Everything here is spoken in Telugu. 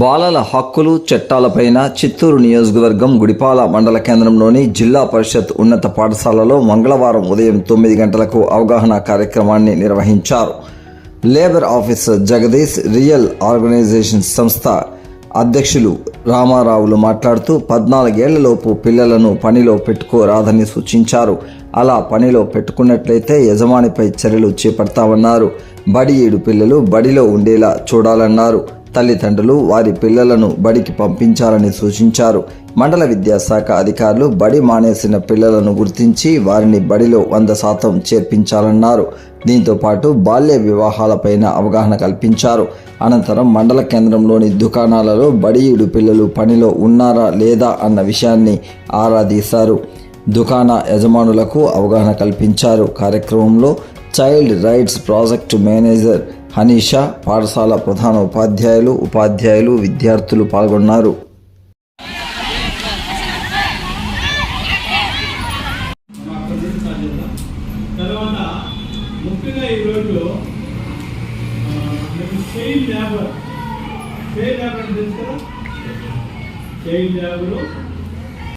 బాలల హక్కులు చట్టాలపైన చిత్తూరు నియోజకవర్గం గుడిపాల మండల కేంద్రంలోని జిల్లా పరిషత్ ఉన్నత పాఠశాలలో మంగళవారం ఉదయం 9 గంటలకు అవగాహన కార్యక్రమాన్ని నిర్వహించారు. Labour officer Jagadish, real organization సంస్థ అధ్యక్షులు రామారావులు మాట్లాడుతూ 14 ఏళ్లలోపు పిల్లలను పనిలో పెట్టుకోరాదని సూచించారు. అలా పనిలో పెట్టుకున్నట్లయితే యజమానిపై చర్యలు చేపడతామన్నారు. బడి ఏడు పిల్లలు బడిలో ఉండేలా చూడాలన్నారు. తల్లిదండ్రులు వారి పిల్లలను బడికి పంపించాలని సూచించారు. మండల విద్యాశాఖ అధికారులు బడి మానేసిన పిల్లలను గుర్తించి వారిని బడిలో 100% చేర్పించాలన్నారు. దీంతో పాటు బాల్య వివాహాలపైన అవగాహన కల్పించారు. అనంతరం మండల కేంద్రంలోని దుకాణాలలో బడియుడు పిల్లలు పనిలో ఉన్నారా లేదా అన్న విషయాన్ని ఆరా తీశారు. దుకాణ యజమానులకు అవగాహన కల్పించారు. కార్యక్రమంలో child rights project manager Hanisha, పాఠశాల ప్రధాన ఉపాధ్యాయులు, విద్యార్థులు పాల్గొన్నారు. తర్వాత ముఖ్యంగా ఈరోజు చైల్డ్ లేబర్ తెలుసు కదా, చైల్డ్ లేబరు